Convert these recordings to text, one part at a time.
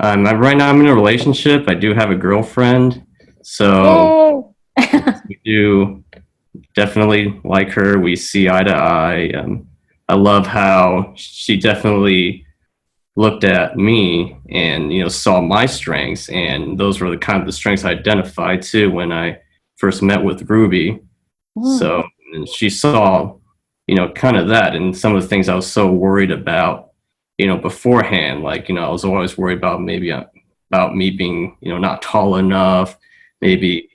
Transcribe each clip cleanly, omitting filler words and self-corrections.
Right now I'm in a relationship. I do have a girlfriend, so Yay! we do definitely like her. We see eye to eye. I love how she definitely looked at me and saw my strengths, and those were the kind of the strengths I identified too when I first met with Ruby. Mm. So and she saw kind of that and some of the things I was so worried about beforehand. Like I was always worried about maybe about me being not tall enough, maybe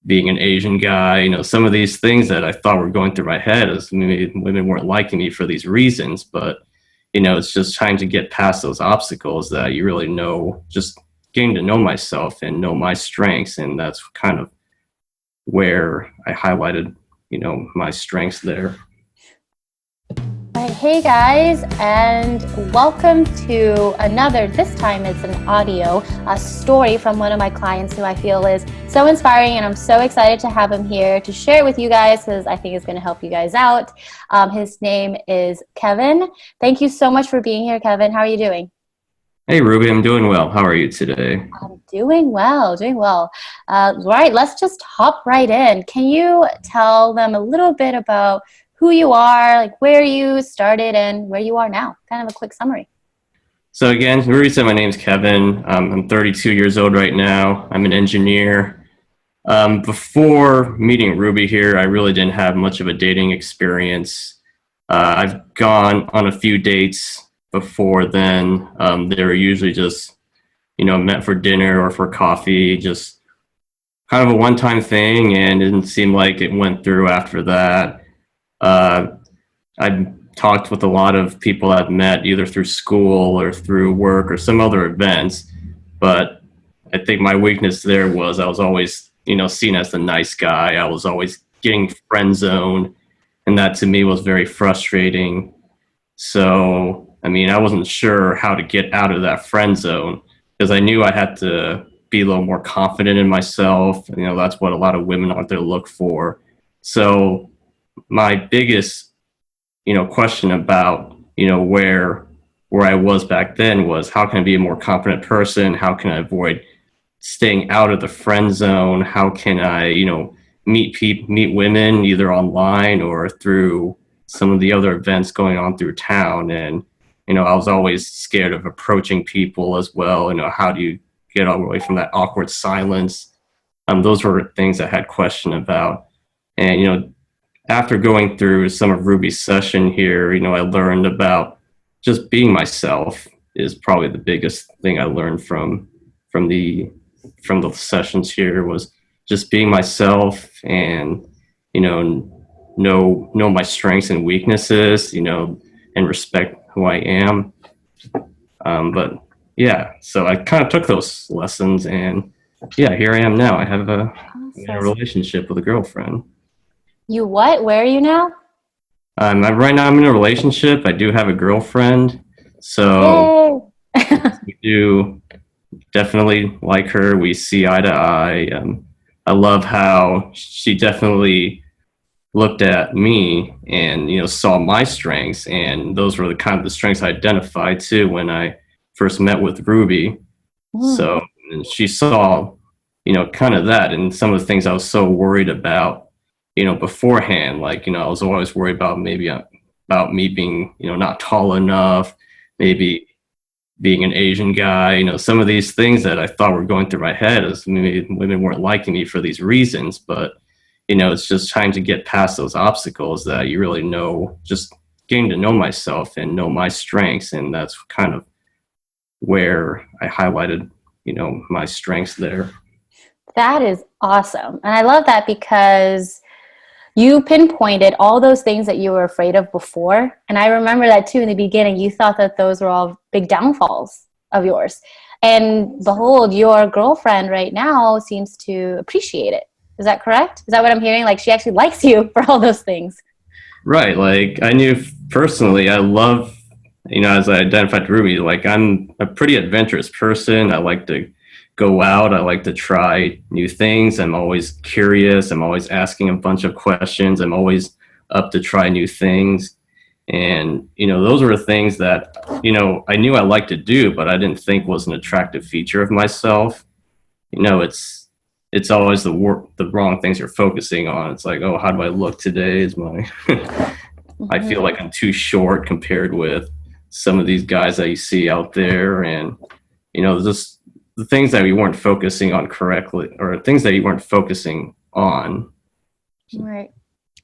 being an Asian guy, some of these things that I thought were going through my head as maybe women weren't liking me for these reasons. But it's just trying to get past those obstacles that you really know, just getting to know myself and know my strengths. And that's kind of where I highlighted, my strengths there. Right, hey guys, and welcome to another, this time it's an audio, a story from one of my clients who I feel is so inspiring, and I'm so excited to have him here to share it with you guys because I think it's going to help you guys out. His name is Kevin. Thank you so much for being here, Kevin. How are you doing? Hey, Ruby, I'm doing well. How are you today? I'm doing well, doing well. Right, let's just hop right in. Can you tell them a little bit about who you are, like where you started and where you are now? Kind of a quick summary. So again, Ruby said my name's Kevin. I'm 32 years old right now. I'm an engineer. Before meeting Ruby here, I really didn't have much of a dating experience. I've gone on a few dates before then. They were usually just, met for dinner or for coffee, just kind of a one-time thing, and it didn't seem like it went through after that. Uh, I talked with a lot of people I've met either through school or through work or some other events, but I think my weakness there was I was always, seen as the nice guy. I was always getting friend zoned, and that to me was very frustrating. So, I mean, I wasn't sure how to get out of that friend zone because I knew I had to be a little more confident in myself. That's what a lot of women out there look for. So, my biggest question about where I was back then was how can I be a more confident person? How can I avoid staying out of the friend zone? How can I meet women either online or through some of the other events going on through town? And I was always scared of approaching people as well. How do you get away from that awkward silence? Those were things I had question about. And after going through some of Ruby's session here, I learned about just being myself is probably the biggest thing I learned from the from the sessions here was just being myself and know my strengths and weaknesses, and respect who I am. But yeah, so I kind of took those lessons, and yeah, here I am now. I'm in a Awesome. relationship with a girlfriend. You what? Where are you now? Right now I'm in a relationship. I do have a girlfriend, so Yay! we do definitely like her. We see eye to eye. I love how she definitely looked at me and saw my strengths, and those were the kind of the strengths I identified too when I first met with Ruby. Mm. So and she saw kind of that and some of the things I was so worried about beforehand. Like I was always worried about maybe about me being not tall enough, maybe being an Asian guy, some of these things that I thought were going through my head as maybe women weren't liking me for these reasons. But it's just trying to get past those obstacles that you really know, just getting to know myself and know my strengths. And that's kind of where I highlighted, my strengths there. That is awesome. And I love that because you pinpointed all those things that you were afraid of before. And I remember that too in the beginning. You thought that those were all big downfalls of yours. And behold, your girlfriend right now seems to appreciate it. Is that correct? Is that what I'm hearing? Like she actually likes you for all those things. Right. Like I knew personally, I love, as I identified Ruby, like I'm a pretty adventurous person. I like to go out. I like to try new things. I'm always curious. I'm always asking a bunch of questions. I'm always up to try new things. And, those were things that, I knew I liked to do, but I didn't think was an attractive feature of myself. It's always the wrong things you're focusing on. It's like, oh, how do I look today? Is my I feel Mhm. like I'm too short compared with some of these guys that you see out there, and just the things that you weren't focusing on correctly, or things that you weren't focusing on. Right.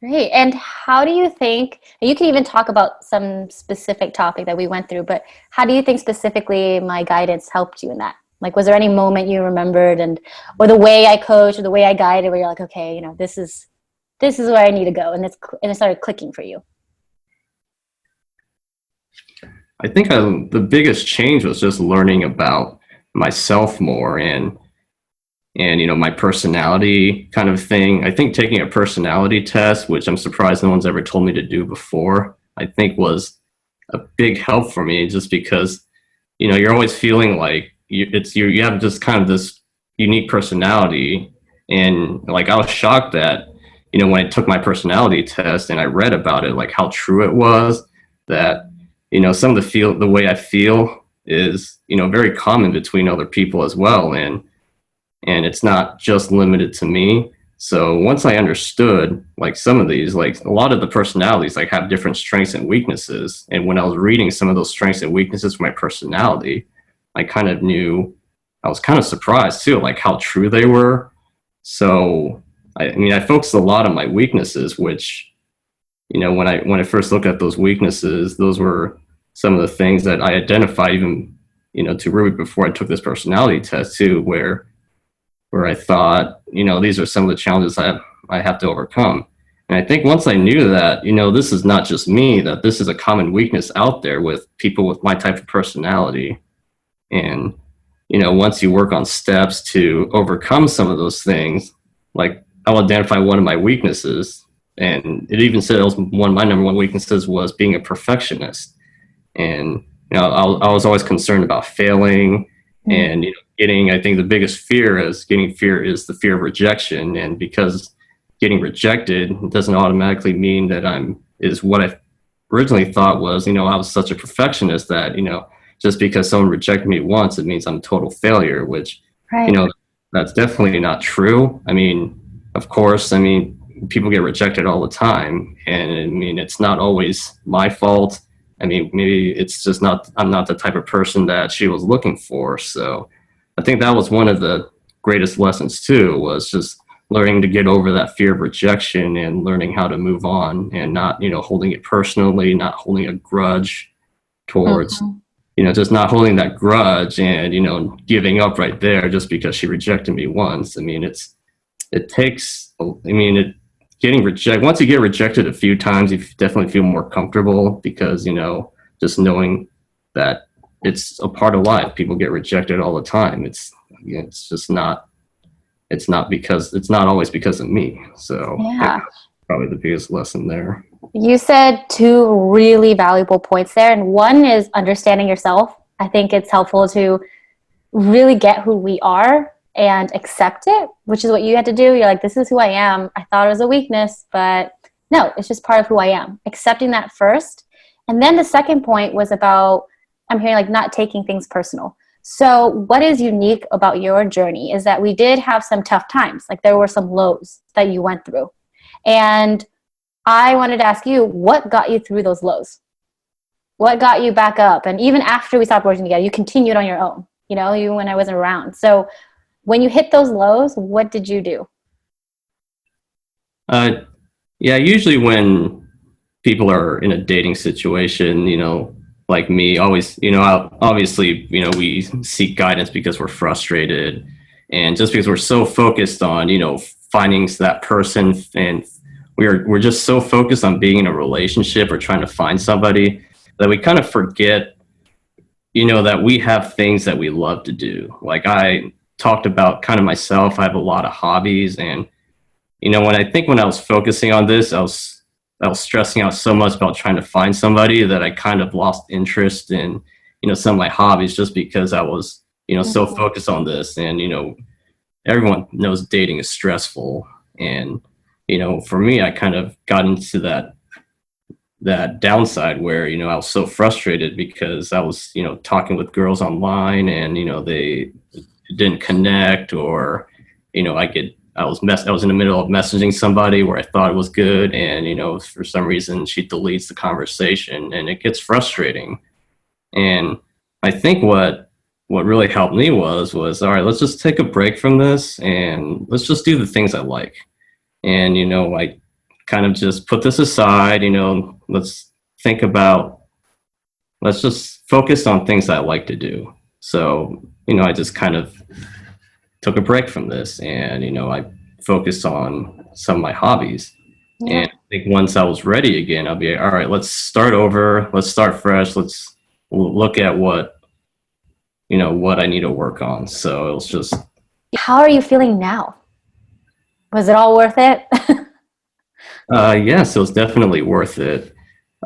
Great. And how do you think, and you can even talk about some specific topic that we went through, but how do you think specifically my guidance helped you in that? Like, was there any moment you remembered or the way I coached or the way I guided where you're like, okay, this is where I need to go. And it started clicking for you. I think the biggest change was just learning about myself more, and my personality kind of thing. I think taking a personality test, which I'm surprised no one's ever told me to do before, I think was a big help for me, just because you're always feeling like you have just kind of this unique personality. And like, I was shocked that when I took my personality test and I read about it, like how true it was, that some of the way I feel is very common between other people as well. And it's not just limited to me. So once I understood, like, some of these, like a lot of the personalities, like, have different strengths and weaknesses. And when I was reading some of those strengths and weaknesses for my personality, I kind of knew, I was kind of surprised too, like how true they were. So I focused a lot on my weaknesses, which, when I first looked at those weaknesses, those were some of the things that I identified even, to Ruby before I took this personality test too, where I thought, these are some of the challenges I have to overcome. And I think once I knew that, this is not just me, that this is a common weakness out there with people with my type of personality. And, once you work on steps to overcome some of those things, like, I'll identify one of my weaknesses. And it even said one of my number one weaknesses was being a perfectionist. And I was always concerned about failing, Mm. and I think the biggest fear is the fear of rejection. And because getting rejected doesn't automatically mean that is what I originally thought was, I was such a perfectionist that just because someone rejected me once, it means I'm a total failure, which you Right. know that's definitely not true. Of course, people get rejected all the time, and it's not always my fault. Maybe it's just I'm not the type of person that she was looking for. So I think that was one of the greatest lessons too, was just learning to get over that fear of rejection and learning how to move on, and not, holding it personally, not holding a grudge towards, Mhm. just not holding that grudge and, giving up right there just because she rejected me once. It takes, getting rejected, once you get rejected a few times, you definitely feel more comfortable, because just knowing that it's a part of life. People get rejected all the time. It's just not, it's not always because of me. So I think Yeah. that's probably the biggest lesson there. You said two really valuable points there. And one is understanding yourself. I think it's helpful to really get who we are and accept it, which is what you had to do. You're like, this is who I am. I thought it was a weakness, but no, it's just part of who I am. Accepting that first. And then the second point was about, I'm hearing like not taking things personal. So, what is unique about your journey is that we did have some tough times. Like, there were some lows that you went through. And I wanted to ask you, what got you through those lows? What got you back up? And even after we stopped working together, you continued on your own, even when I wasn't around. So when you hit those lows, what did you do? Uh, yeah, usually when people are in a dating situation, like me, always, obviously, we seek guidance because we're frustrated, and just because we're so focused on, finding that person, and we're just so focused on being in a relationship or trying to find somebody, that we kind of forget, that we have things that we love to do. Like, I talked about kind of myself, I have a lot of hobbies. And when I was focusing on this, I was stressing out so much about trying to find somebody, that I kind of lost interest in, some of my hobbies, just because I was, so Mhm. focused on this. And, everyone knows dating is stressful. And, for me, I kind of got into that downside where, I was so frustrated because I was, talking with girls online and, they didn't connect, or, I was in the middle of messaging somebody where I thought it was good. And, for some reason she deletes the conversation, and it gets frustrating. And I think what really helped me was, all right, let's just take a break from this and let's just do the things I like. And, I kind of just put this aside, let's think about, let's just focus on things I like to do. So, I just kind of took a break from this, and, I focused on some of my hobbies. Yeah. And I think once I was ready again, I'll be all right, let's start over, let's start fresh, let's look at what I need to work on. So it was just, How are you feeling now? Was it all worth it? yes, it was definitely worth it.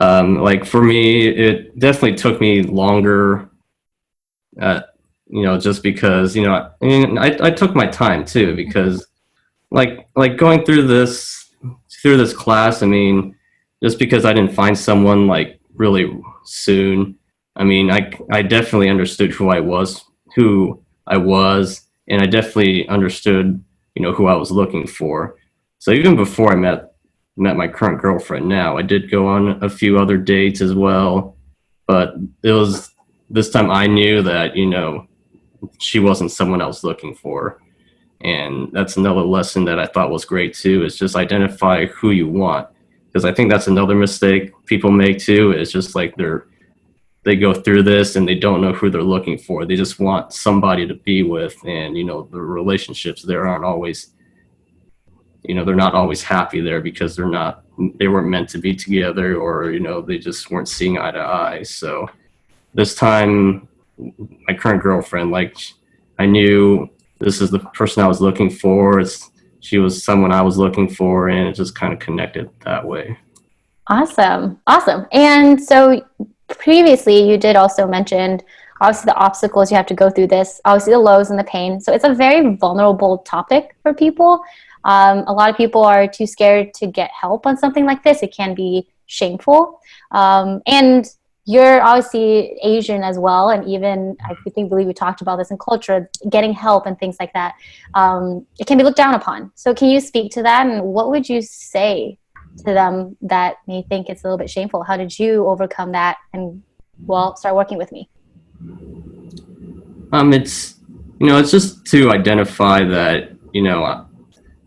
Like for me, it definitely took me longer, uh, just because, I took my time too, because like going through this class, I mean, just because I didn't find someone like really soon, I mean, I definitely understood who I was, and I definitely understood, who I was looking for. So even before I met my current girlfriend now, I did go on a few other dates as well, but it was this time I knew that, she wasn't someone I was looking for. And that's another lesson that I thought was great too, is just identify who you want. Because I think that's another mistake people make too, is just like they go through this and they don't know who they're looking for. They just want somebody to be with, and the relationships there aren't always, they're not always happy there because they weren't meant to be together, or they just weren't seeing eye to eye. So this time, my current girlfriend, like, I knew this is the person I was looking for. She was someone I was looking for, and it just kind of connected that way. Awesome. Awesome. And so previously you did also mention obviously the obstacles you have to go through this, obviously the lows and the pain. So it's a very vulnerable topic for people. A lot of people are too scared to get help on something like this. It can be shameful. And you're obviously Asian as well. And even believe we talked about this in culture, getting help and things like that. It can be looked down upon. So can you speak to that? And what would you say to them that may think it's a little bit shameful? How did you overcome that and, well, start working with me? It's just to identify that,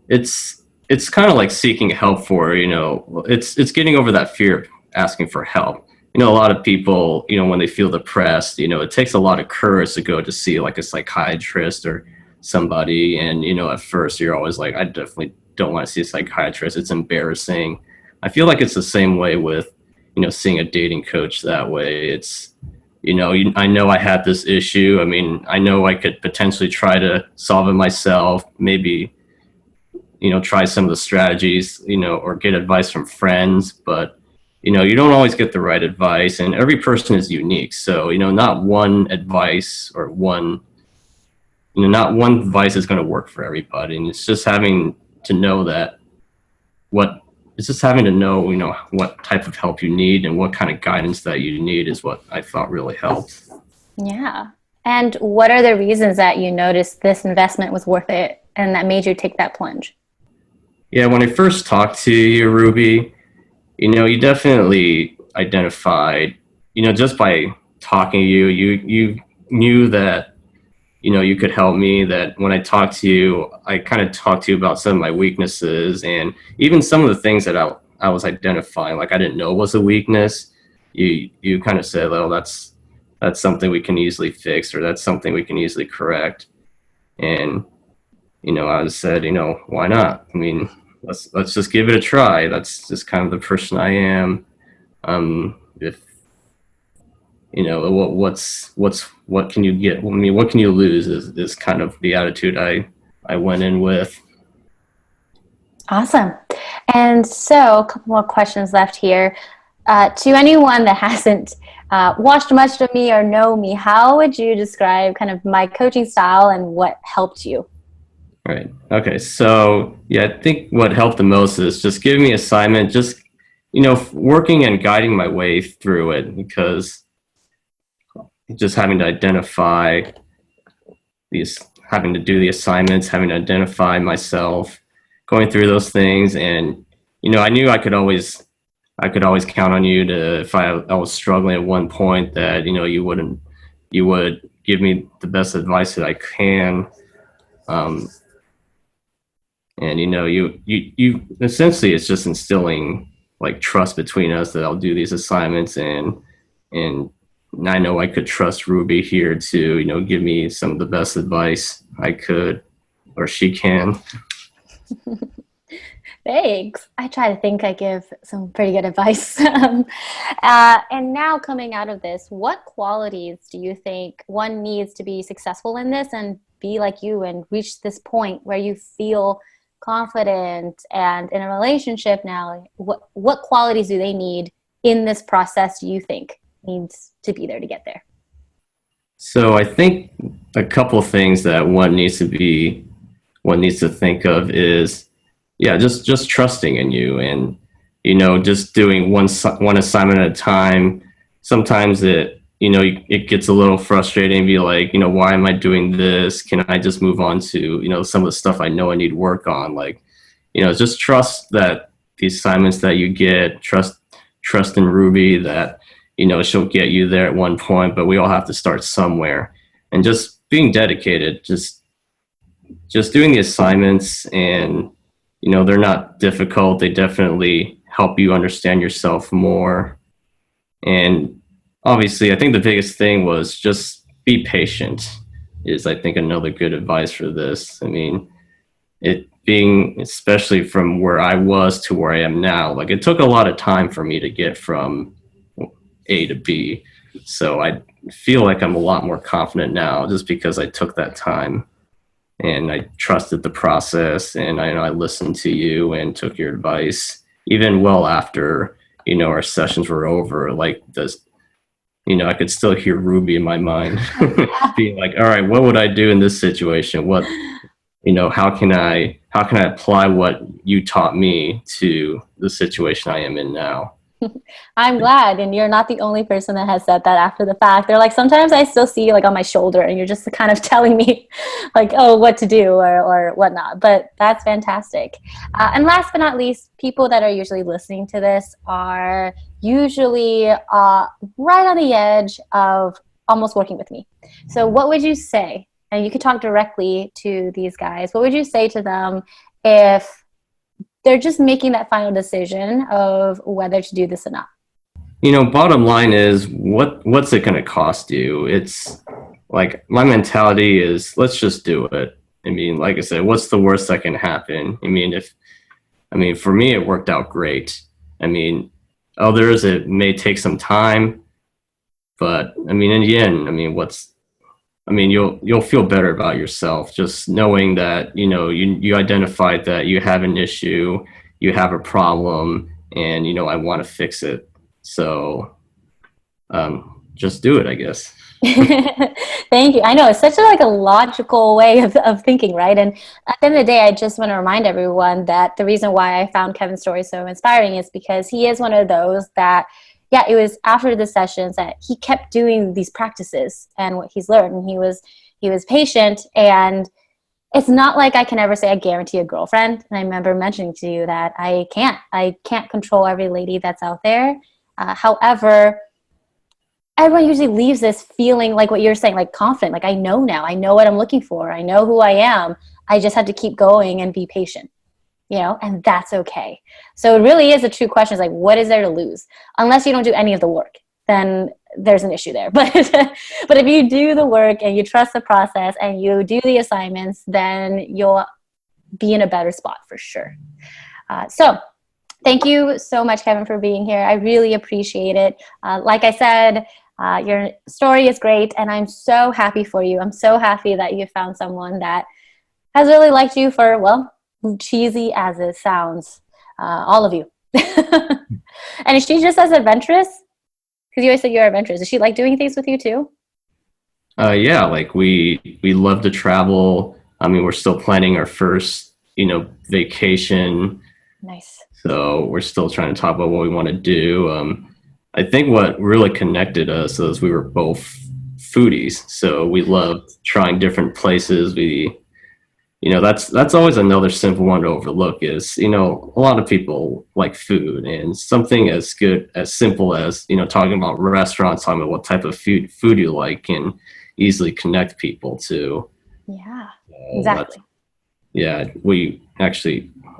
it's kind of like seeking help for, it's getting over that fear of asking for help. A lot of people, when they feel depressed, it takes a lot of courage to go to see like a psychiatrist or somebody. And, at first you're always like, I definitely don't want to see a psychiatrist. It's embarrassing. I feel like it's the same way with, seeing a dating coach that way. It's, I know I had this issue. I mean, I know I could potentially try to solve it myself, maybe, try some of the strategies, or get advice from friends, but you don't always get the right advice, and every person is unique. So, not one advice or not one advice is going to work for everybody. And it's just having to know what type of help you need and what kind of guidance that you need is what I thought really helped. Yeah. And what are the reasons that you noticed this investment was worth it and that made you take that plunge? Yeah, when I first talked to you, Ruby, you definitely identified, just by talking to you, you knew that, you could help me, that when I talked to you, I kind of talked to you about some of my weaknesses, and even some of the things that I was identifying, like I didn't know was a weakness. You kind of said, oh, that's something we can easily fix, or that's something we can easily correct. And, I said, why not? I mean, let's just give it a try. That's just kind of the person I am. If what can you get? I mean, what can you lose? Is kind of the attitude I went in with. Awesome. And so a couple more questions left here. To anyone that hasn't watched much of me or know me, how would you describe kind of my coaching style and what helped you? Right. Okay. So yeah, I think what helped the most is just giving me assignment, just working and guiding my way through it, because just having to identify these, having to do the assignments, having to identify myself, going through those things. And, I knew I could always count on you to, if I was struggling at one point, that, you would give me the best advice that I can. Um, and, you essentially, it's just instilling like trust between us that I'll do these assignments, and I know I could trust Ruby here to, give me some of the best advice I could, or she can. Thanks. I try to think I give some pretty good advice. And now, coming out of this, what qualities do you think one needs to be successful in this and be like you and reach this point where you feel confident and in a relationship now? What qualities do they need in this process, do you think needs to be there to get there? So I think a couple of things that one needs to think of is, yeah, just trusting in you, and just doing one assignment at a time. Sometimes it gets a little frustrating and be like, why am I doing this? Can I just move on to some of the stuff I know I need work on? Like, just trust that the assignments that you get, trust in Ruby that she'll get you there at one point, but we all have to start somewhere. And just being dedicated, just doing the assignments, and they're not difficult. They definitely help you understand yourself more. And obviously, I think the biggest thing was just be patient, is I think another good advice for this. I mean, it being, especially from where I was to where I am now, like it took a lot of time for me to get from A to B. So I feel like I'm a lot more confident now, just because I took that time and I trusted the process, and I listened to you and took your advice, even well after, our sessions were over. Like this, I could still hear Ruby in my mind being like, all right, what would I do in this situation? How can I apply what you taught me to the situation I am in now? I'm glad, and you're not the only person that has said that after the fact. They're like, sometimes I still see you like on my shoulder, and you're just kind of telling me, like, oh, what to do or whatnot. But that's fantastic. And last but not least, people that are usually listening to this are usually right on the edge of almost working with me. So, what would you say? And you could talk directly to these guys. What would you say to them if they're just making that final decision of whether to do this or not? Bottom line is, what's it going to cost you? It's like, my mentality is, let's just do it. I mean, like I said, what's the worst that can happen? For me, it worked out great. I mean, others, it may take some time, but in the end, you'll feel better about yourself, just knowing that, you identified that you have an issue, you have a problem, and, I want to fix it. So, just do it, I guess. Thank you. I know it's such a logical way of thinking, right? And at the end of the day, I just want to remind everyone that the reason why I found Kevin's story so inspiring is because he is one of those that, yeah, it was after the sessions that he kept doing these practices and what he's learned, and he was patient. And it's not like I can ever say I guarantee a girlfriend. And I remember mentioning to you that I can't control every lady that's out there. However, everyone usually leaves this feeling like what you're saying, like confident, like I know now, I know what I'm looking for, I know who I am. I just have to keep going and be patient, and that's okay. So it really is a true question. It's like, what is there to lose? Unless you don't do any of the work, then there's an issue there. But but if you do the work and you trust the process and you do the assignments, then you'll be in a better spot for sure. So thank you so much, Kevin, for being here. I really appreciate it. Like I said, your story is great, and I'm so happy for you. I'm so happy that you found someone that has really liked you for, well, cheesy as it sounds, all of you. And is she just as adventurous? Because you always said you're adventurous. Does she like doing things with you too? Yeah, like we love to travel. We're still planning our first, vacation. Nice. So we're still trying to talk about what we want to do. I think what really connected us is we were both foodies. So we loved trying different places. That's always another simple one to overlook is, a lot of people like food, and something as good, as simple as, talking about restaurants, talking about what type of food you like can easily connect people to. Yeah, That's, exactly. yeah,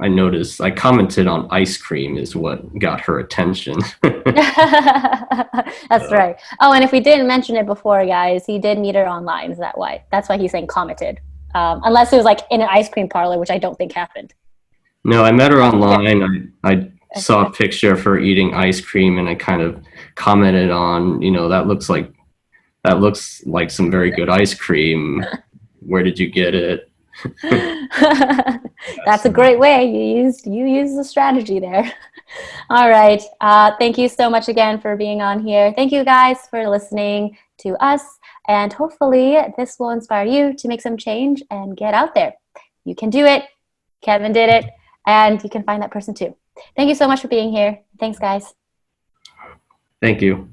I noticed, I commented on ice cream is what got her attention. That's So, right. Oh, and if we didn't mention it before, guys, he did meet her online. Is that why? That's why he's saying commented. Unless it was like in an ice cream parlor, which I don't think happened. no, I met her Okay. online. I saw a picture of her eating ice cream, and I kind of commented on, that looks like some very good ice cream. Where did you get it? That's a So, great way. You used the strategy there. All right. Thank you so much again for being on here. Thank you guys for listening to us. And hopefully, this will inspire you to make some change and get out there. You can do it. Kevin did it. And you can find that person too. Thank you so much for being here. Thanks, guys. thank you.